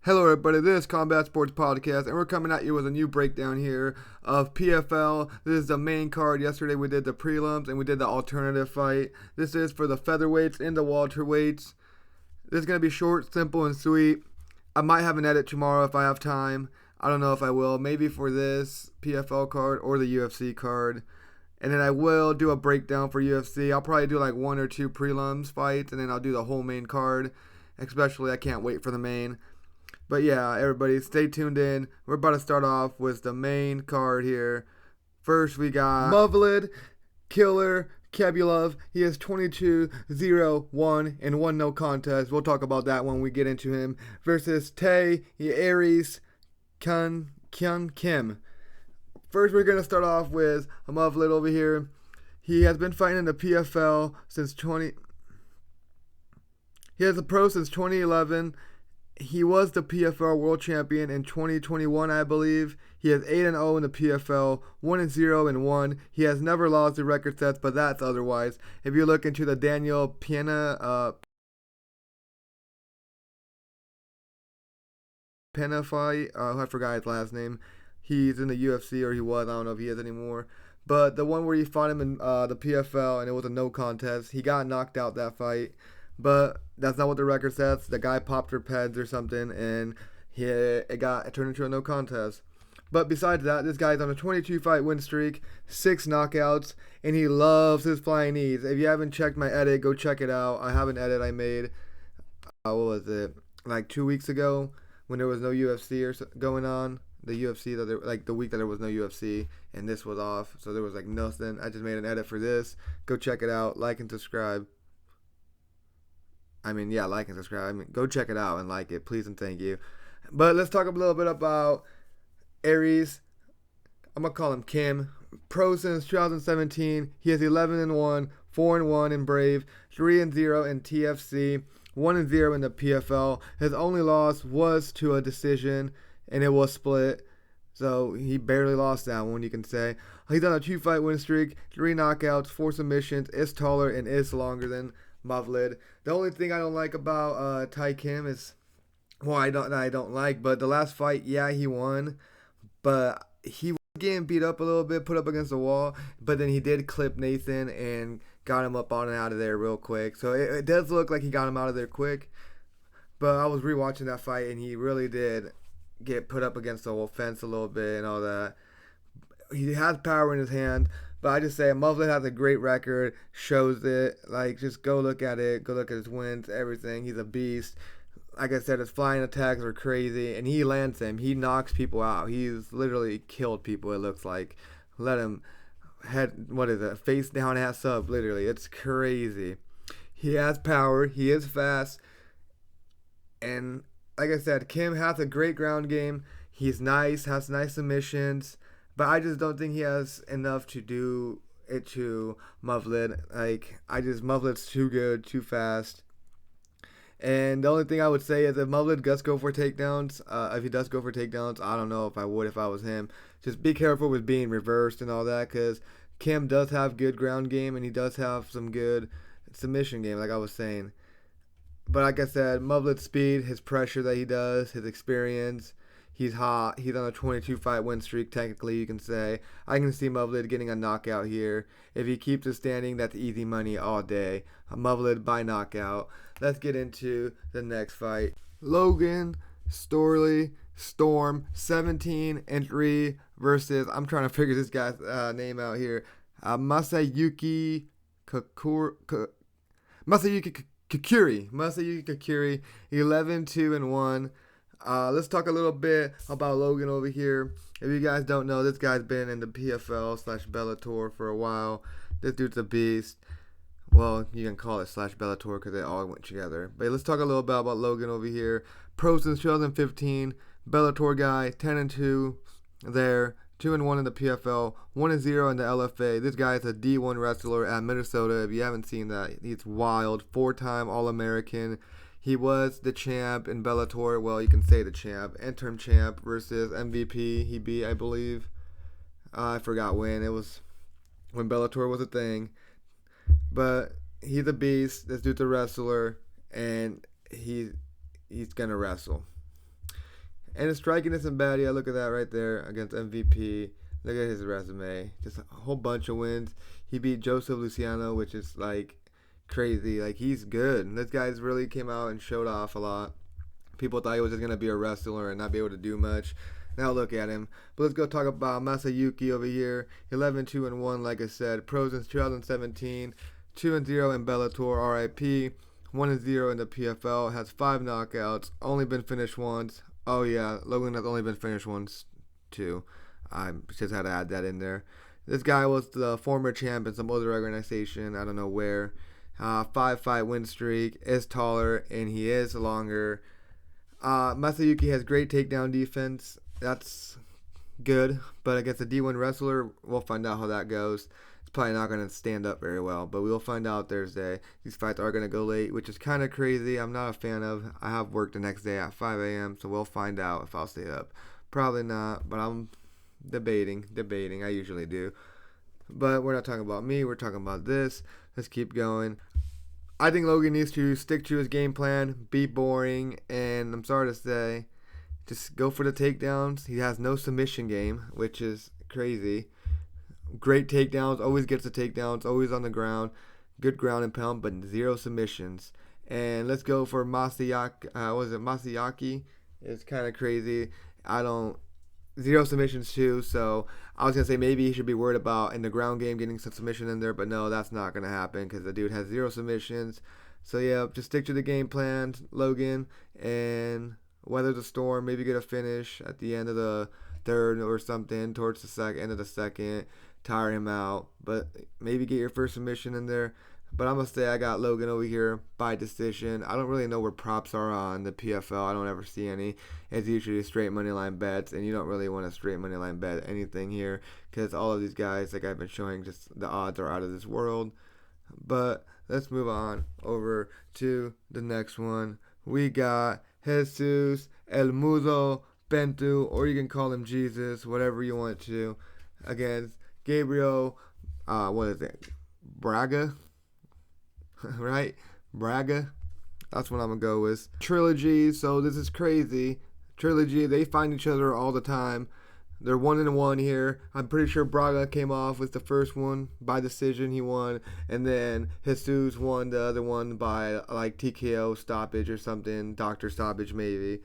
Hello, everybody. This is Combat Sports Podcast, and we're coming at you with a new breakdown here of PFL. This is the main card. Yesterday we did the prelims and we did the alternative fight. This is for the featherweights and the welterweights. This is going to be short, simple, and sweet. I might have an edit tomorrow if I have time. I don't know if I will. Maybe for this PFL card or the UFC card. And then I will do a breakdown for UFC. I'll probably do like one or two prelims fights, and then I'll do the whole main card. Especially, I can't wait for the main. But yeah, everybody, stay tuned in. We're about to start off with the main card here. First, we got Movlid, Killer, Gabriel. He is 22-0-1 and 1 no contest. We'll talk about that when we get into him. Versus Tae Kyun Kim. First, we're going to start off with Movlid over here. He has been fighting in the PFL since He has a pro since 2011. He was the PFL World Champion in 2021, I believe. He is 8-0 in the PFL, 1-0-1. He has never lost the record sets, but that's otherwise. If you look into the Daniel Pena fight, I forgot his last name. He's in the UFC, or he was. I don't know if he is anymore. But the one where he fought him in the PFL, and it was a no contest. He got knocked out that fight. But that's not what the record says. The guy popped her peds or something, and it turned into a no contest. But besides that, this guy's on a 22-fight win streak, 6 knockouts, and he loves his flying knees. If you haven't checked my edit, go check it out. I have an edit I made, what was it, like 2 weeks ago when there was no UFC going on. The UFC, the week that there was no UFC, and this was off, so there was like nothing. I just made an edit for this. Go check it out. Like and subscribe. Like and subscribe. Go check it out and like it, please and thank you. But let's talk a little bit about Aries. I'm going to call him Kim. Pro since 2017. He is 11-1, 4-1 in Brave, 3-0 in TFC, 1-0 in the PFL. His only loss was to a decision, and it was split. So he barely lost that one, you can say. He's on a 2-fight win streak, 3 knockouts, 4 submissions, is taller and is longer than Movlid. The only thing I don't like about Tae Kim is, I don't like, but the last fight, yeah, he won, but he was getting beat up a little bit, put up against the wall, but then he did clip Nathan and got him up on and out of there real quick. So it does look like he got him out of there quick, but I was rewatching that fight, and he really did get put up against the whole fence a little bit and all that. He has power in his hand. But I just say Movlid has a great record, shows it. Like, just go look at it. Go look at his wins, everything. He's a beast. Like I said, his flying attacks are crazy, and he lands them. He knocks people out. He's literally killed people, it looks like. Let him face down, ass up, literally. It's crazy. He has power. He is fast. And like I said, Kim has a great ground game. He's nice, has nice submissions. But I just don't think he has enough to do it to Movlid. Movlid's too good, too fast. And the only thing I would say is if Movlid does go for takedowns, I don't know if I would if I was him. Just be careful with being reversed and all that, because Kim does have good ground game, and he does have some good submission game, like I was saying. But like I said, Movlid's speed, his pressure that he does, his experience. He's hot. He's on a 22-fight win streak, technically, you can say. I can see Movlid getting a knockout here. If he keeps it standing, that's easy money all day. Movlid by knockout. Let's get into the next fight. Logan Storm, 17-3 versus, I'm trying to figure this guy's name out here, Masayuki Kakuri, 11-2-1. Let's talk a little bit about Logan over here. If you guys don't know, this guy's been in the PFL/Bellator for a while. This dude's a beast. Well, you can call it /Bellator because they all went together. But let's talk a little bit about Logan over here. Pro since 2015. Bellator guy, 10-2 there. 2-1 in the PFL, 1-0 in the LFA. This guy is a D1 wrestler at Minnesota. If you haven't seen that, he's wild. 4-time All-American. He was the champ in Bellator. Well, you can say the champ. Interim champ versus MVP. He beat, I believe. I forgot when. It was when Bellator was a thing. But he's a beast. This dude's a wrestler. And he's going to wrestle. And his striking isn't bad. Yeah, look at that right there against MVP. Look at his resume. Just a whole bunch of wins. He beat Joseph Luciano, which is like crazy. Like, he's good. This guy's really came out and showed off a lot. People thought he was just going to be a wrestler and not be able to do much. Now look at him. But let's go talk about Masayuki over here. 11-2-1, like I said. Pro since 2017. 2-0 in Bellator, RIP. 1-0 in the PFL. Has 5 knockouts. Only been finished once. Oh yeah, Logan has only been finished once too. I just had to add that in there. This guy was the former champ in some other organization. I don't know where. 5-fight win streak. Is taller and he is longer. Masayuki has great takedown defense. That's good. But against a D1 wrestler, we'll find out how that goes. It's probably not going to stand up very well. But we'll find out Thursday. These fights are going to go late, which is kind of crazy. I'm not a fan of. I have work the next day at 5 a.m. So we'll find out if I'll stay up. Probably not. But I'm debating. I usually do. But we're not talking about me. We're talking about this. Let's keep going. I think Logan needs to stick to his game plan, be boring, and I'm sorry to say, just go for the takedowns. He has no submission game, which is crazy. Great takedowns, always gets the takedowns, always on the ground. Good ground and pound, but 0 submissions. And let's go for Masayuki. Masayuki? It's kind of crazy. 0 submissions too, so I was going to say maybe he should be worried about in the ground game getting some submission in there, but no, that's not going to happen because the dude has 0 submissions. So yeah, just stick to the game plan, Logan, and weather the storm, maybe get a finish at the end of the third or something, towards the end of the second, tire him out, but maybe get your first submission in there. But I'm going to say I got Logan over here by decision. I don't really know where props are on the PFL. I don't ever see any. It's usually straight money line bets, and you don't really want to straight money line bet anything here because all of these guys, like I've been showing, just the odds are out of this world. But let's move on over to the next one. We got Jesus El Mudo Bentu, or you can call him Jesus, whatever you want to, against Gabriel, Braga? Right? Braga? That's what I'm going to go with. Trilogy, so this is crazy. Trilogy, they find each other all the time. They're 1-1 here. I'm pretty sure Braga came off with the first one by decision. He won. And then Jesus won the other one by like TKO stoppage or something. Doctor stoppage maybe.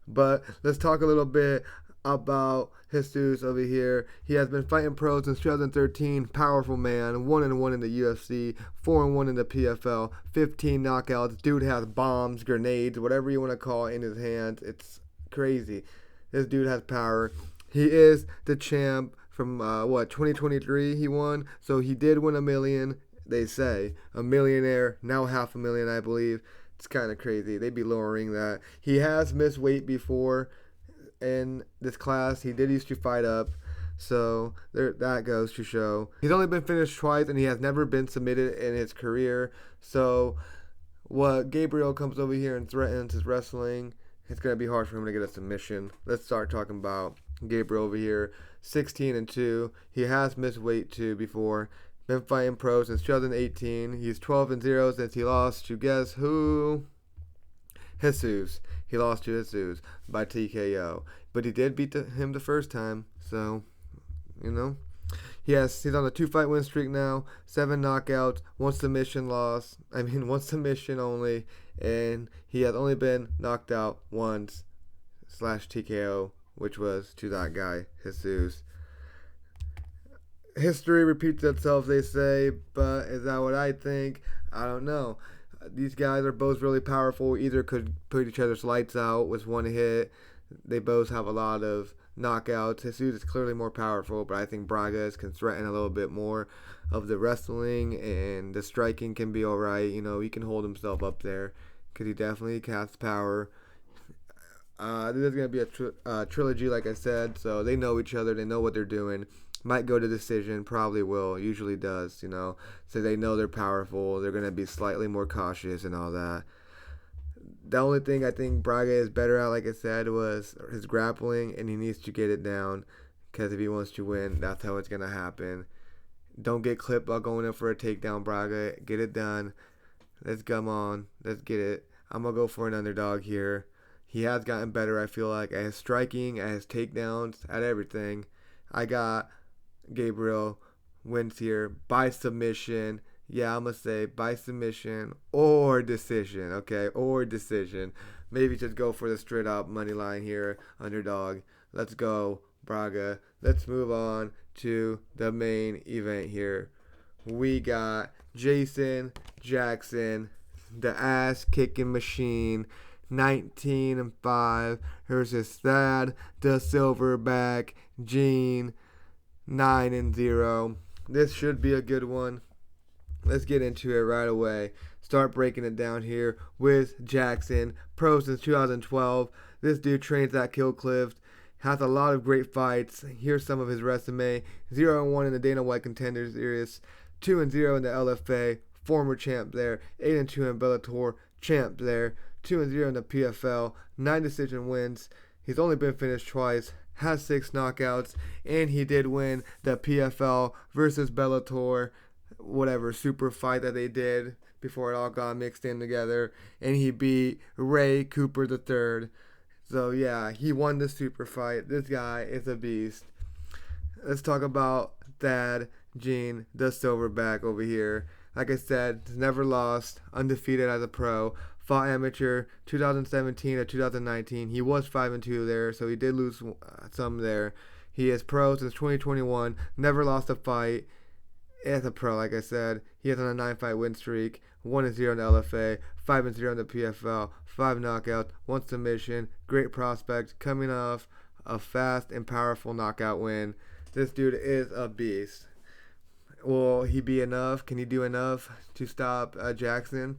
But let's talk a little bit about Jesus over here. He has been fighting pros since 2013. Powerful man. 1-1 in the UFC. 4-1 in the PFL. 15 knockouts. Dude has bombs, grenades, whatever you want to call it, in his hands. It's crazy. This dude has power. He is the champ from 2023 he won. So he did win $1 million. They say a millionaire, now $500,000 I believe. It's kind of crazy. They'd be lowering that. He has missed weight before in this class. He did used to fight up. So there, that goes to show. He's only been finished twice, and he has never been submitted in his career. So what Gabriel comes over here and threatens his wrestling, it's going to be hard for him to get a submission. Let's start talking about Gabriel over here. 16-2. He has missed weight too before. Been fighting pro since 2018. He's 12-0 since he lost to guess who? Jesus. He lost to Jesus by TKO. But he did beat him the first time. So, you know. He's on a 2-fight win streak now. 7 knockouts. 1 submission loss. 1 submission only. And he has only been knocked out once / TKO, which was to that guy, Jesus. History repeats itself, they say, but is that what I think? I don't know. These guys are both really powerful. Either could put each other's lights out with one hit. They both have a lot of knockouts. Jesus is clearly more powerful, but I think Braga can threaten a little bit more of the wrestling, and the striking can be alright. You know, he can hold himself up there because he definitely has power. This is going to be a trilogy, like I said, so they know each other. They know what they're doing. Might go to decision, probably will, usually does, you know. So they know they're powerful. They're going to be slightly more cautious and all that. The only thing I think Braga is better at, like I said, was his grappling, and he needs to get it down because if he wants to win, that's how it's going to happen. Don't get clipped while going in for a takedown, Braga. Get it done. Let's come on. Let's get it. I'm going to go for an underdog here. He has gotten better, I feel like, at his striking, at his takedowns, at everything. I got Gabriel wins here by submission. Yeah, I'm going to say by submission or decision, okay? Or decision. Maybe just go for the straight up money line here, underdog. Let's go, Braga. Let's move on to the main event here. We got Jason Jackson, the ass kicking machine, 19-5 versus Thad, the silverback, Gene, 9-0. This should be a good one. Let's get into it right away. Start breaking it down here with Jackson. Pro since 2012. This dude trains at Killcliff. Has a lot of great fights. Here's some of his resume. 0-1 in the Dana White Contender Series. 2-0 in the LFA. Former champ there. 8-2 in Bellator. Champ there. 2-0 in the PFL. 9 decision wins. He's only been finished twice. Has 6 knockouts. And he did win the PFL versus Bellator whatever super fight that they did before it all got mixed in together, and he beat Ray Cooper III. So yeah, he won the super fight. This guy is a beast. Let's talk about Thad Gene, the silverback over here. Like I said, he's never lost, undefeated as a pro. Fought amateur 2017 to 2019. He was 5-2 there, so he did lose some there. He is pro since 2021. Never lost a fight. As a pro, like I said, he is on a 9-fight win streak, 1-0 in the LFA, 5-0 in the PFL, 5 knockouts, 1 submission. Great prospect, coming off a fast and powerful knockout win. This dude is a beast. Will he be enough? Can he do enough to stop Jackson?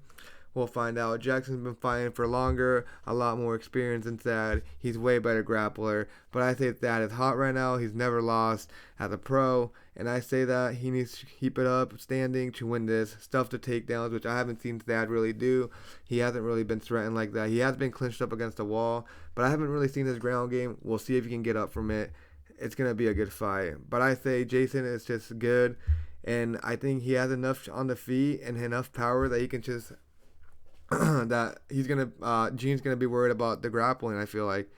We'll find out. Jackson's been fighting for longer, a lot more experience than Thad. He's way better grappler. But I say Thad is hot right now. He's never lost as a pro. And I say that he needs to keep it up, standing to win this. Stuff the takedowns, which I haven't seen Thad really do. He hasn't really been threatened like that. He has been clinched up against the wall. But I haven't really seen his ground game. We'll see if he can get up from it. It's going to be a good fight. But I say Jason is just good. And I think he has enough on the feet and enough power that he can just... that he's gonna Gene's gonna be worried about the grappling, I feel like.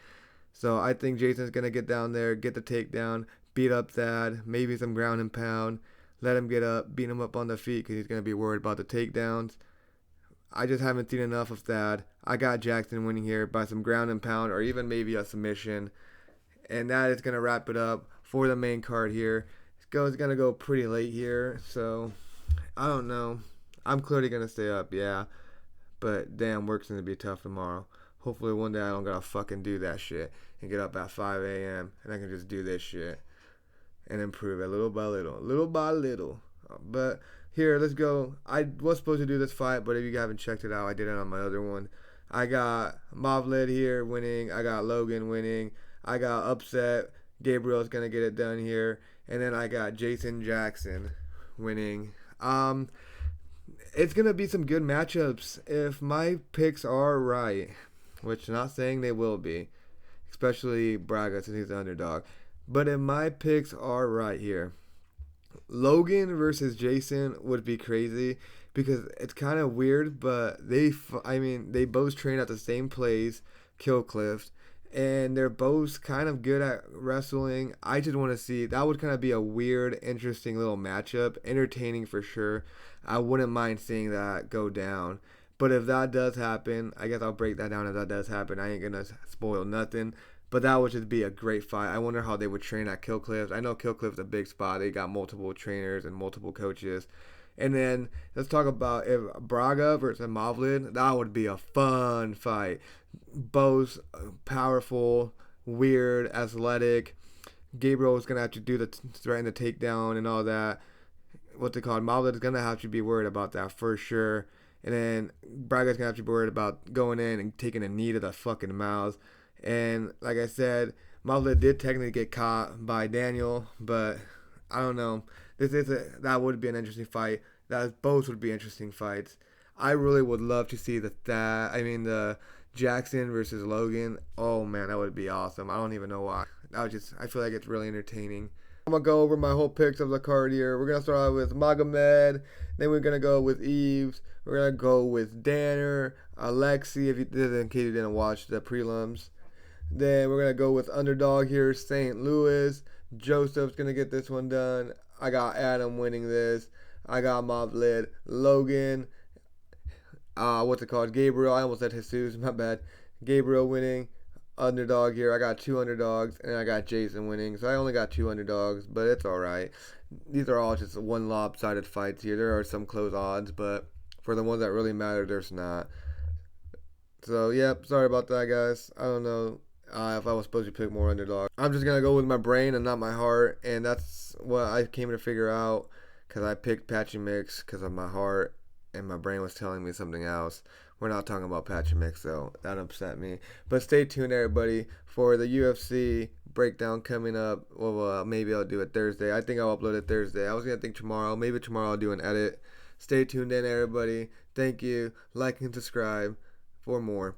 So I think Jason's gonna get down there, get the takedown, beat up Thad, maybe some ground and pound, let him get up, beat him up on the feet because he's gonna be worried about the takedowns. I just haven't seen enough of Thad. I got Jackson winning here by some ground and pound or even maybe a submission, and that is gonna wrap it up for the main card here. It's gonna go pretty late here, so I don't know. I'm clearly gonna stay up, yeah. But damn, work's gonna be tough tomorrow. Hopefully one day I don't gotta fucking do that shit and get up at 5 a.m. and I can just do this shit and improve it little by little. But here, let's go. I was supposed to do this fight, but if you haven't checked it out, I did it on my other one. I got Movlid here winning. I got Logan winning. I got upset. Gabriel's gonna get it done here, and then I got Jason Jackson winning. It's going to be some good matchups if my picks are right, which I'm not saying they will be, especially Braga since he's the underdog. But if my picks are right here, Logan versus Jason would be crazy because it's kind of weird, but they both train at the same place, Killcliff, and they're both kind of good at wrestling. I just want to see, that would kind of be a weird, interesting little matchup, entertaining for sure. I wouldn't mind seeing that go down. But if that does happen, I guess I'll break that down if that does happen. I ain't going to spoil nothing. But that would just be a great fight. I wonder how they would train at Killcliff. I know Killcliff's a big spot. They got multiple trainers and multiple coaches. And then let's talk about if Braga versus Movlid. That would be a fun fight. Both powerful, weird, athletic. Gabriel is going to have to do the threaten the takedown and all that. What's it called? Movlid is going to have to be worried about that for sure. And then Braga's going to have to be worried about going in and taking a knee to the fucking mouth. And like I said, Movlid did technically get caught by Daniel, but I don't know. That would be an interesting fight. Both would be interesting fights. I really would love to see the Jackson versus Logan. Oh man, that would be awesome. I don't even know why. I feel like it's really entertaining. I'm going to go over my whole picks of the card here. We're going to start out with Magomed. Then we're going to go with Eves. We're going to go with Danner, Alexi, in case you didn't watch the prelims. Then we're going to go with underdog here, St. Louis. Joseph's going to get this one done. I got Adam winning this. I got Movlid. Logan. Gabriel. I almost said Jesus. My bad. Gabriel winning. Underdog here. I got 2 underdogs, and I got Jason winning. So I only got 2 underdogs, but it's alright. These are all just one lopsided fights here. There are some close odds, but for the ones that really matter, there's not. So, yep. Sorry about that, guys. I don't know if I was supposed to pick more underdogs. I'm just going to go with my brain and not my heart, and that's what I came to figure out because I picked Patchy Mix because of my heart, and my brain was telling me something else. We're not talking about Patchy Mix, so that upset me. But stay tuned, everybody, for the UFC breakdown coming up. Well, maybe I'll do it Thursday. I think I'll upload it Thursday. I was going to think tomorrow. Maybe tomorrow I'll do an edit. Stay tuned in, everybody. Thank you. Like and subscribe for more.